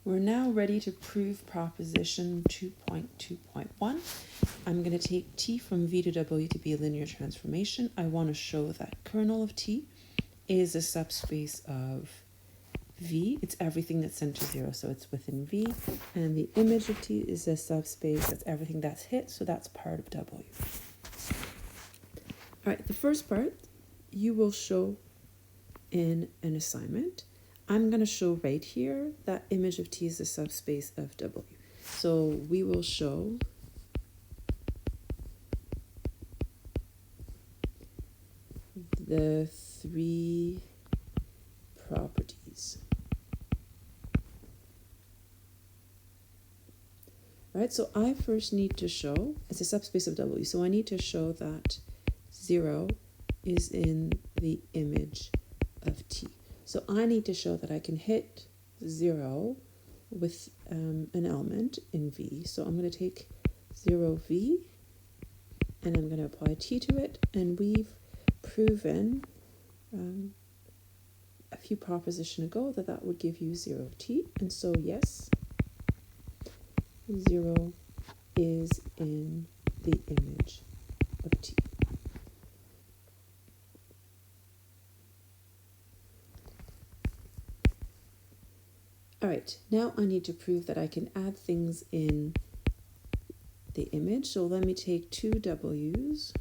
We're now ready to prove proposition 2.2.1. I'm going to take T from V to W to be a linear transformation. I want to show that kernel of T is a subspace of V. It's everything that's sent to 0, so it's within V. And the image of T is a subspace that's everything that's hit, so that's part of W. All right, the first part you will show in an assignment. I'm going to show right here that image of T is a subspace of W. So we will show the three properties. All right, so I first need to show, it's a subspace of W, so I need to show that 0 is in the image of T. So I need to show that I can hit 0 with an element in V. So I'm going to take 0V and I'm going to apply T to it. And we've proven a few propositions ago that that would give you 0T. And so yes, 0 is in the image of T. All right, now I need to prove that I can add things in the image. So let me take two W's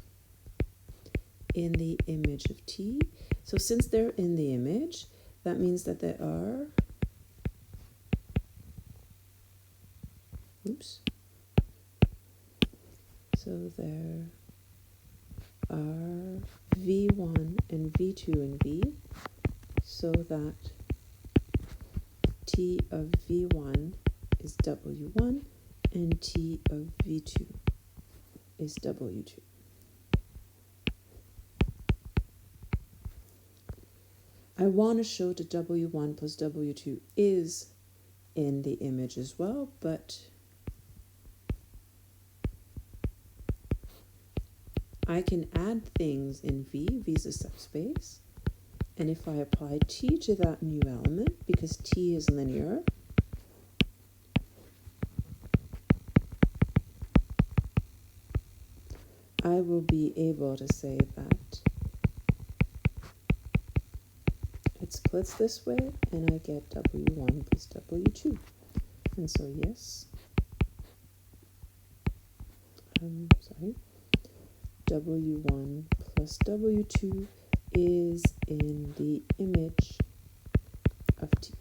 in the image of T. So since they're in the image, that means that there are, so there are V1 and V2 in V, so that T of V1 is W1 and T of V2 is W2. I want to show that W1 plus W2 is in the image as well, but I can add things in V. V is a subspace. And if I apply T to that new element, because T is linear, I will be able to say that it splits this way, and I get W1 plus W2. And so yes, W1 plus W2 is in the image of T.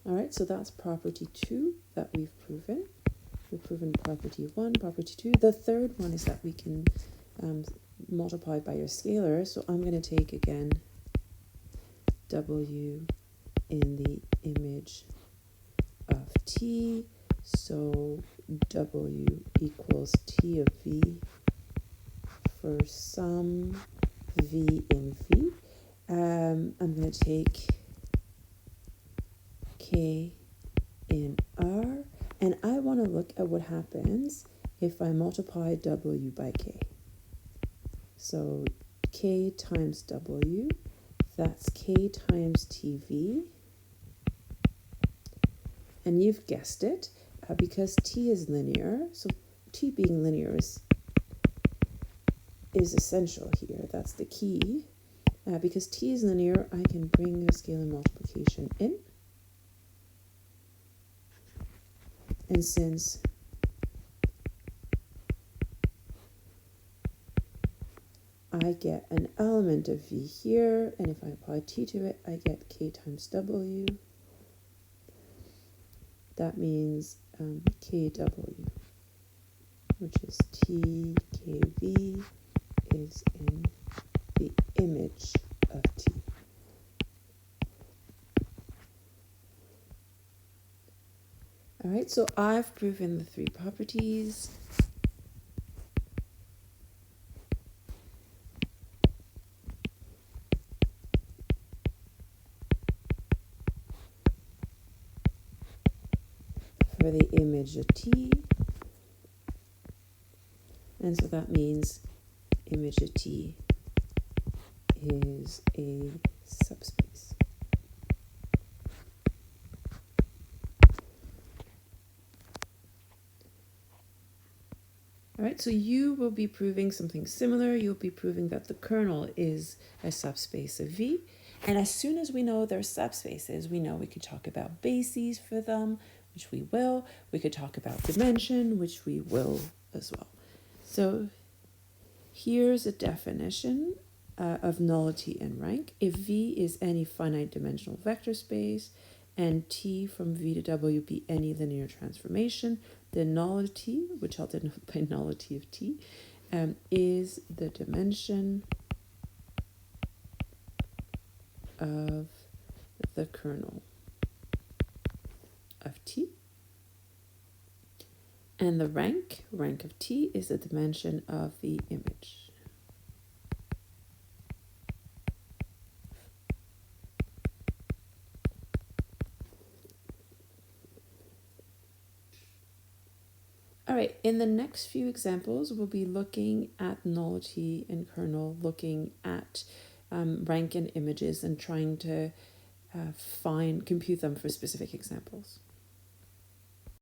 All right, so that's property 2 that we've proven. We've proven property 1, property 2. The third one is that we can multiply by your scalar. So I'm going to take again W in the image of T. So W equals T of V for some V in V. I'm going to take K in R, and I want to look at what happens if I multiply W by K. So K times W, that's K times TV. And you've guessed it, because T is linear, so T being linear is essential here. That's the key. Because T is linear, I can bring the scalar multiplication in. And since I get an element of V here, and if I apply T to it, I get K times W. That means KW, which is TKV, is in the image of T. All right, so I've proven the three properties. For the image of T. And so that means image of T is a subspace. All right, so you will be proving something similar. You'll be proving that the kernel is a subspace of V. And as soon as we know they're subspaces, we know we could talk about bases for them, which we will. We could talk about dimension, which we will as well. So here's a definition of nullity and rank. If V is any finite dimensional vector space and T from V to W be any linear transformation, the nullity, which I'll denote by nullity of T, is the dimension of the kernel of T. And the rank of T, is the dimension of the image. All right, in the next few examples, we'll be looking at nullity and kernel, looking at rank and images and trying to compute them for specific examples.